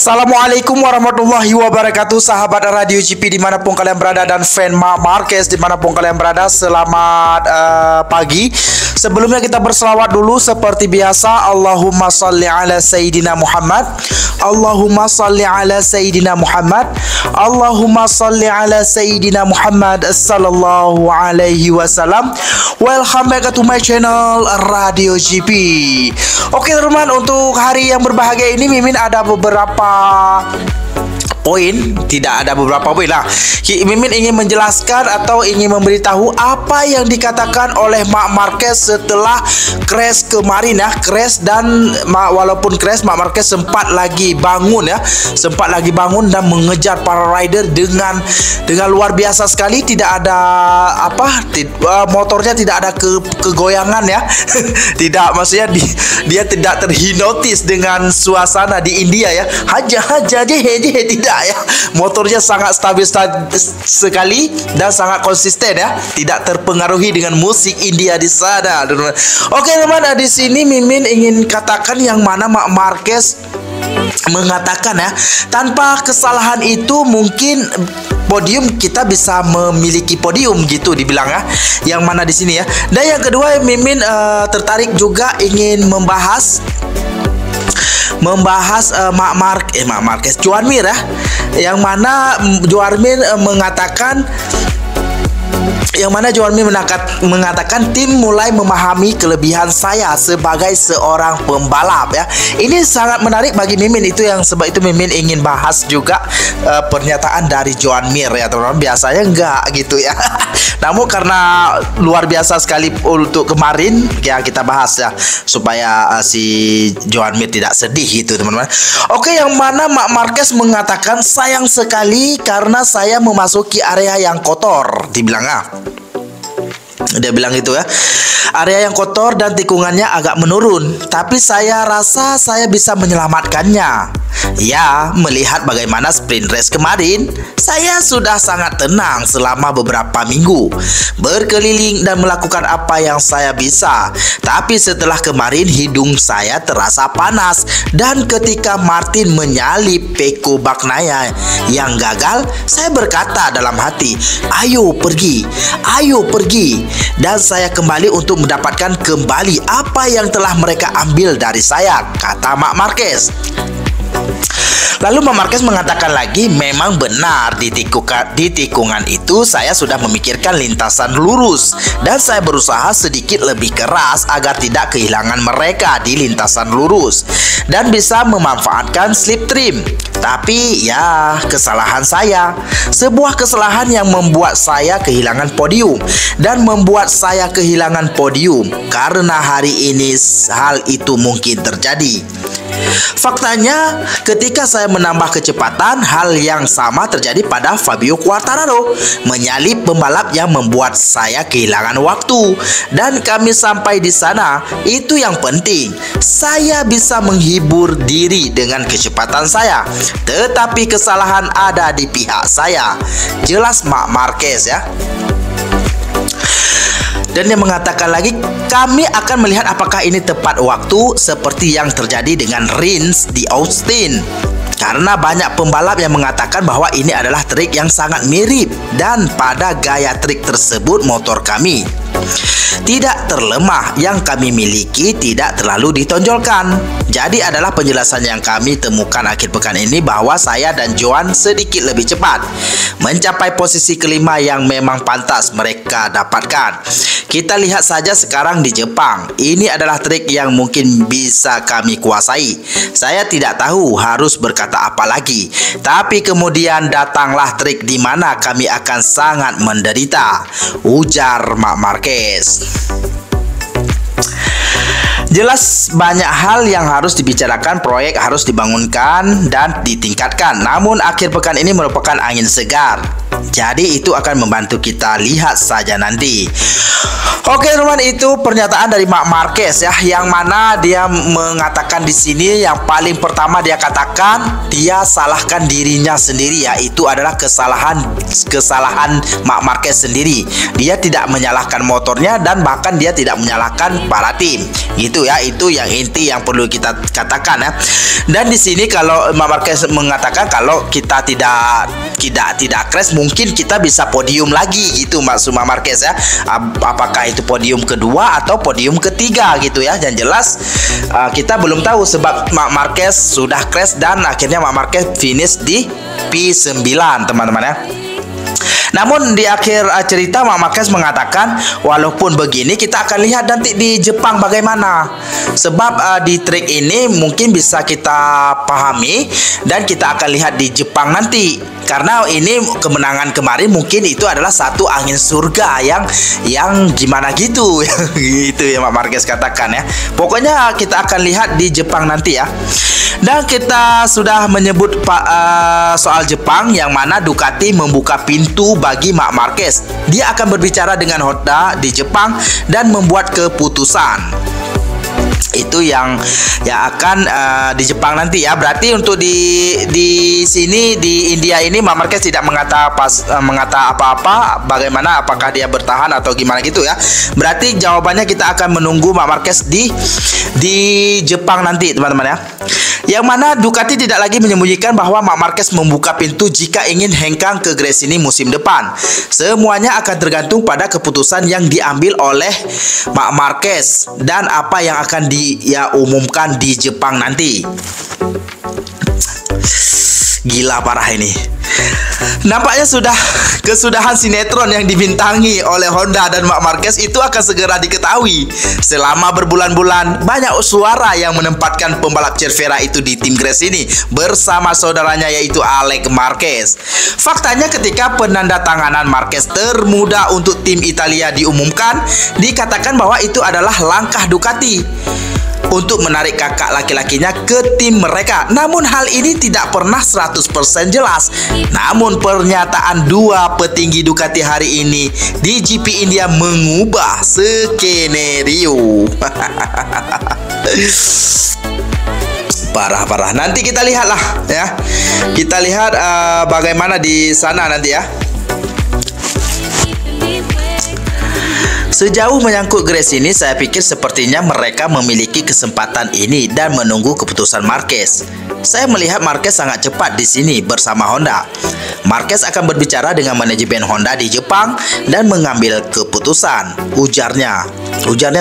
Assalamualaikum warahmatullahi wabarakatuh, sahabat Radio GP dimanapun kalian berada dan fan Marc Marquez dimanapun kalian berada. Selamat pagi. Sebelumnya kita berselawat dulu seperti biasa. Allahumma salli ala Sayyidina Muhammad, Allahumma salli ala Sayyidina Muhammad, Allahumma salli ala Sayyidina Muhammad sallallahu alaihi wasallam. Welcome back to my channel Radio GP. Oke teman-teman, untuk hari yang berbahagia ini Mimin ada beberapa poin, tidak ada beberapa poin lah. Mimin ingin menjelaskan atau ingin memberitahu apa yang dikatakan oleh Marc Marquez setelah crash kemarin ya. Crash dan walaupun crash, Marc Marquez sempat lagi bangun dan mengejar para rider dengan luar biasa sekali. Tidak ada motornya tidak ada kegoyangan ya. Tidak, maksudnya dia tidak terhipnotis dengan suasana di India ya. Haja tidak ya. Motornya sangat stabil sekali dan sangat konsisten ya, tidak terpengaruhi dengan musik India di sana. Oke teman-teman, di sini Mimin ingin katakan yang mana Marc Marquez mengatakan ya, tanpa kesalahan itu mungkin podium kita bisa memiliki podium gitu dibilang ya. Yang mana di sini ya. Dan yang kedua Mimin tertarik juga ingin membahas Marc Marquez, Joan Mir ya, yang mana Joan Mir mengatakan mengatakan tim mulai memahami kelebihan saya sebagai seorang pembalap ya. Ini sangat menarik bagi Mimin, itu yang sebab itu Mimin ingin bahas juga pernyataan dari Joan Mir ya teman-teman. Biasanya enggak gitu ya. Namun karena luar biasa sekali untuk kemarin ya, kita bahas ya supaya si Joan Mir tidak sedih gitu teman-teman. Oke, yang mana Marc Marquez mengatakan sayang sekali karena saya memasuki area yang kotor, dibilang ah. Dia bilang itu ya, area yang kotor dan tikungannya agak menurun, tapi saya rasa saya bisa menyelamatkannya. Ya, melihat bagaimana sprint race kemarin, saya sudah sangat tenang selama beberapa minggu, berkeliling dan melakukan apa yang saya bisa. Tapi setelah kemarin hidung saya terasa panas, dan ketika Martin menyalip Pecco Bagnaia yang gagal, saya berkata dalam hati, ayo pergi. Dan saya kembali untuk mendapatkan kembali apa yang telah mereka ambil dari saya, kata Marc Marquez. Lalu Marc Marquez mengatakan lagi, memang benar di tikungan itu saya sudah memikirkan lintasan lurus dan saya berusaha sedikit lebih keras agar tidak kehilangan mereka di lintasan lurus dan bisa memanfaatkan slipstream. Tapi ya, kesalahan saya, sebuah kesalahan yang membuat saya kehilangan podium dan membuat saya kehilangan podium karena hari ini hal itu mungkin terjadi. Faktanya, ketika saya menambah kecepatan, hal yang sama terjadi pada Fabio Quartararo, menyalip pembalap yang membuat saya kehilangan waktu. Dan kami sampai di sana, itu yang penting. Saya bisa menghibur diri dengan kecepatan saya, tetapi kesalahan ada di pihak saya. Jelas Marc Marquez ya. Dan dia mengatakan lagi, kami akan melihat apakah ini tepat waktu seperti yang terjadi dengan Rins di Austin. Karena banyak pembalap yang mengatakan bahwa ini adalah trik yang sangat mirip, dan pada gaya trik tersebut motor kami tidak terlemah, yang kami miliki tidak terlalu ditonjolkan. Jadi adalah penjelasan yang kami temukan akhir pekan ini bahwa saya dan Joan sedikit lebih cepat mencapai posisi kelima yang memang pantas mereka dapatkan. Kita lihat saja sekarang di Jepang. Ini adalah trik yang mungkin bisa kami kuasai. Saya tidak tahu harus berkata apa lagi. Tapi kemudian datanglah trik di mana kami akan sangat menderita, ujar Marc Marquez. Jelas banyak hal yang harus dibicarakan, proyek harus dibangunkan dan ditingkatkan. Namun akhir pekan ini merupakan angin segar. Jadi itu akan membantu kita, lihat saja nanti. Oke teman, itu pernyataan dari Marc Marquez ya, yang mana dia mengatakan di sini yang paling pertama dia katakan dia salahkan dirinya sendiri ya. Itu adalah kesalahan Marc Marquez sendiri. Dia tidak menyalahkan motornya dan bahkan dia tidak menyalahkan para tim. Gitu ya, itu yang inti yang perlu kita katakan ya. Dan di sini kalau Marc Marquez mengatakan kalau kita tidak crash, mungkin kita bisa podium lagi gitu maksud Marc Marquez ya. Apakah itu podium kedua atau podium ketiga gitu ya. Yang jelas kita belum tahu sebab Marc Marquez sudah crash dan akhirnya Marc Marquez finish di P9 teman-teman ya. Namun di akhir cerita Marc Marquez mengatakan walaupun begini kita akan lihat nanti di Jepang bagaimana. Sebab di track ini mungkin bisa kita pahami dan kita akan lihat di Jepang nanti. Karena ini kemenangan kemarin mungkin itu adalah satu angin surga yang gimana gitu. Gitu ya Marc Marquez katakan ya. Pokoknya kita akan lihat di Jepang nanti ya. Dan kita sudah menyebut soal Jepang yang mana Ducati membuka pintu bagi Marc Marquez. Dia akan berbicara dengan Honda di Jepang dan membuat keputusan. Itu yang akan di Jepang nanti ya. Berarti untuk di sini di India ini Marc Marquez tidak mengata apa-apa bagaimana, apakah dia bertahan atau gimana gitu ya. Berarti jawabannya kita akan menunggu Marc Marquez di Jepang nanti teman-teman ya. Yang mana Ducati tidak lagi menyembunyikan bahwa Marc Marquez membuka pintu jika ingin hengkang ke Gresini musim depan. Semuanya akan tergantung pada keputusan yang diambil oleh Marc Marquez dan apa yang akan dia umumkan di Jepang nanti. Gila parah ini. Nampaknya kesudahan sinetron yang dibintangi oleh Honda dan Marc Marquez itu akan segera diketahui. Selama berbulan-bulan banyak suara yang menempatkan pembalap Cervera itu di tim Gresini bersama saudaranya yaitu Alex Marquez. Faktanya ketika penandatanganan Marquez termuda untuk tim Italia diumumkan, dikatakan bahwa itu adalah langkah Ducati untuk menarik kakak laki-lakinya ke tim mereka. Namun hal ini tidak pernah 100% jelas. Namun pernyataan dua petinggi Ducati hari ini di GP India mengubah skenario. Parah. Nanti kita lihatlah ya. Kita lihat bagaimana di sana nanti ya. Sejauh menyangkut Gresini, saya pikir sepertinya mereka memiliki kesempatan ini dan menunggu keputusan Marquez. Saya melihat Marquez sangat cepat di sini bersama Honda. Marquez akan berbicara dengan manajemen Honda di Jepang dan mengambil keputusan. Ujarnya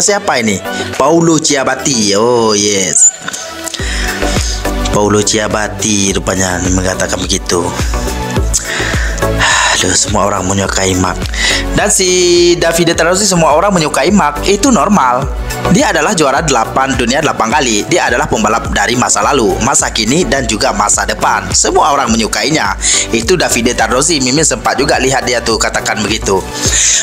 siapa ini? Paulo Ciabatti. Oh yes, Paulo Ciabatti rupanya mengatakan begitu. Aduh, semua orang menyukai Marc. Dan si Davide Tarozzi semua orang menyukai Marc. Itu normal. Dia adalah juara 8 dunia 8 kali. Dia adalah pembalap dari masa lalu, masa kini, dan juga masa depan. Semua orang menyukainya. Itu Davide Tarozzi. Mimin sempat juga lihat dia tuh katakan begitu.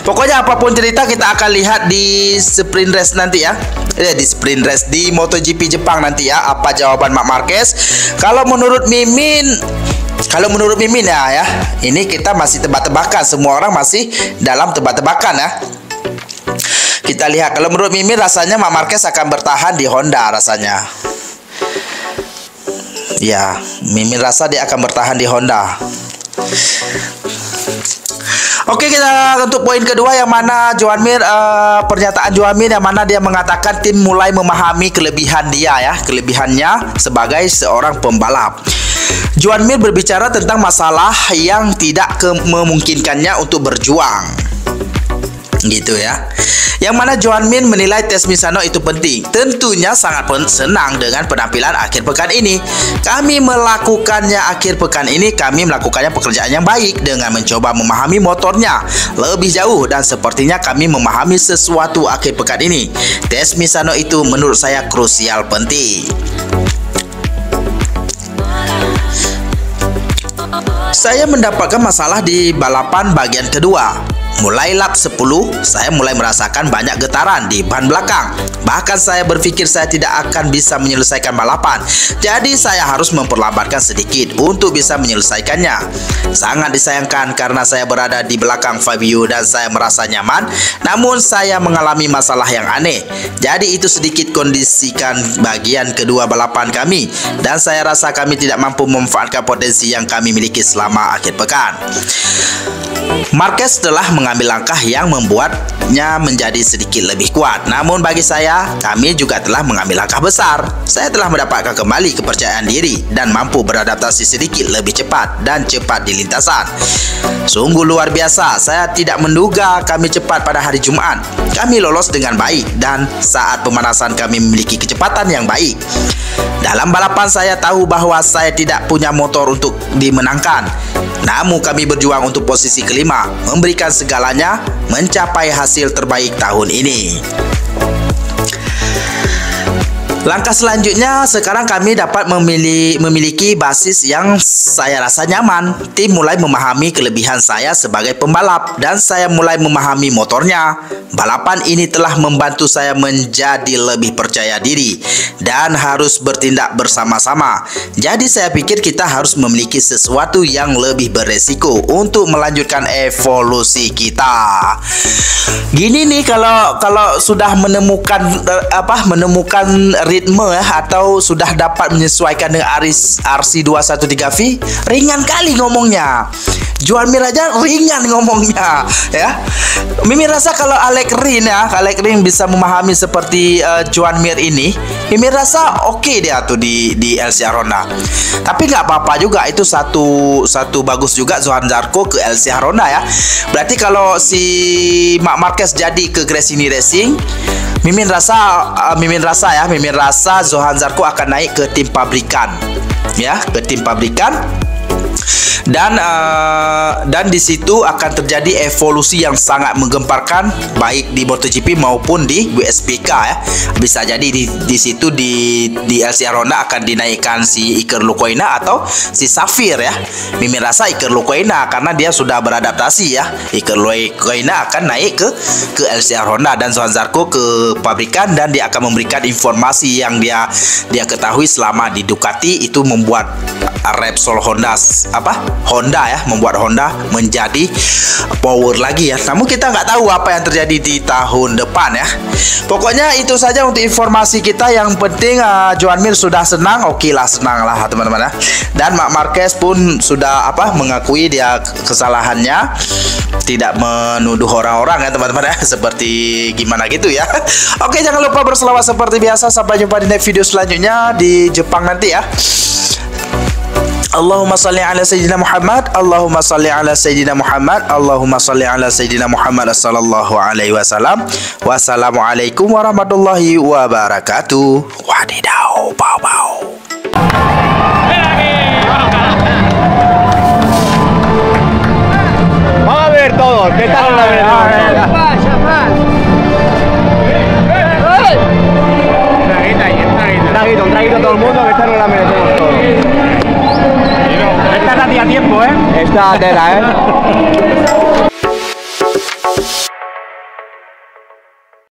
Pokoknya apapun cerita kita akan lihat di sprint race nanti ya. Di sprint race di MotoGP Jepang nanti ya. Apa jawaban Marc Marquez? Kalau menurut Mimin ya, ini kita masih tebak-tebakan. Semua orang masih dalam tebak-tebakan ya. Kita lihat. Kalau menurut Mimin rasanya Marc Marquez akan bertahan di Honda rasanya. Ya, Mimin rasa dia akan bertahan di Honda. Oke, kita untuk poin kedua yang mana pernyataan Joan Mir yang mana dia mengatakan tim mulai memahami kelebihannya sebagai seorang pembalap. Joan Mir berbicara tentang masalah yang tidak memungkinkannya untuk berjuang. Gitu ya. Yang mana Joan Mir menilai tes Misano itu penting. Tentunya sangat senang dengan penampilan akhir pekan ini. Kami melakukannya akhir pekan ini. Kami melakukannya pekerjaan yang baik dengan mencoba memahami motornya lebih jauh dan sepertinya kami memahami sesuatu akhir pekan ini. Tes Misano itu menurut saya krusial penting. Saya mendapatkan masalah di balapan bagian kedua. Mulai lap 10, saya mulai merasakan banyak getaran di ban belakang. Bahkan saya berpikir saya tidak akan bisa menyelesaikan balapan. Jadi saya harus memperlambatkan sedikit untuk bisa menyelesaikannya. Sangat disayangkan karena saya berada di belakang Fabio dan saya merasa nyaman. Namun saya mengalami masalah yang aneh. Jadi itu sedikit kondisikan bagian kedua balapan kami. Dan saya rasa kami tidak mampu memanfaatkan potensi yang kami miliki selama akhir pekan. Marquez telah mengambil langkah yang membuatnya menjadi sedikit lebih kuat. Namun bagi saya, kami juga telah mengambil langkah besar. Saya telah mendapatkan kembali kepercayaan diri dan mampu beradaptasi sedikit lebih cepat dan cepat di lintasan. Sungguh luar biasa, saya tidak menduga kami cepat pada hari Jumat. Kami lolos dengan baik dan saat pemanasan kami memiliki kecepatan yang baik. Dalam balapan saya tahu bahwa saya tidak punya motor untuk dimenangkan. Namun kami berjuang untuk posisi kelima, memberikan segalanya, mencapai hasil terbaik tahun ini. Langkah selanjutnya, sekarang kami dapat memiliki basis yang saya rasa nyaman. Tim mulai memahami kelebihan saya sebagai pembalap dan saya mulai memahami motornya. Balapan ini telah membantu saya menjadi lebih percaya diri dan harus bertindak bersama-sama. Jadi saya pikir kita harus memiliki sesuatu yang lebih beresiko untuk melanjutkan evolusi kita. Gini nih, kalau sudah menemukan ritme atau sudah dapat menyesuaikan dengan RC213V, ringan kali ngomongnya. Juan Mir aja ringan ngomongnya ya. Mimin rasa kalau Alex Rin bisa memahami seperti Juan Mir ini, Mimin rasa oke dia tuh di LCR Honda. Tapi nggak apa-apa juga, itu satu bagus juga Johan Zarco ke LCR Honda ya. Berarti kalau si Marc Marquez jadi ke Gresini Racing, Mimin rasa Johan Zarco akan naik ke tim pabrikan ya, ke tim pabrikan. Dan di situ akan terjadi evolusi yang sangat menggemparkan baik di MotoGP maupun di WSBK ya. Bisa jadi di situ di LCR Honda akan dinaikkan si Iker Lecuona atau si Safir ya. Mimin rasa Iker Lecuona karena dia sudah beradaptasi ya. Iker Lecuona akan naik ke LCR Honda dan Johan Zarco ke pabrikan, dan dia akan memberikan informasi yang dia ketahui selama di Ducati. Itu membuat Repsol Honda ya, membuat Honda menjadi power lagi ya. Namun kita nggak tahu apa yang terjadi di tahun depan ya. Pokoknya itu saja untuk informasi kita. Yang penting Joan Mir sudah senang, oke lah, senang lah teman-teman ya. Dan Marc Marquez pun sudah mengakui dia kesalahannya, tidak menuduh orang-orang ya teman-teman ya, seperti gimana gitu ya. Oke, jangan lupa berselawat seperti biasa. Sampai jumpa di next video selanjutnya di Jepang nanti ya. Allahumma salli ala Sayyidina Muhammad, Allahumma salli ala Sayyidina Muhammad, Allahumma salli ala Sayyidina Muhammad sallallahu alaihi wasallam. Wassalamualaikum warahmatullahi wabarakatuh. Wadidaw, bau-bau. Vamos a ver todos, ¿qué tal la verdad? Un traguito todo el mundo, que esta no la merecemos todos. Esta no hacía tiempo, ¿eh? Esta tela, ¿eh?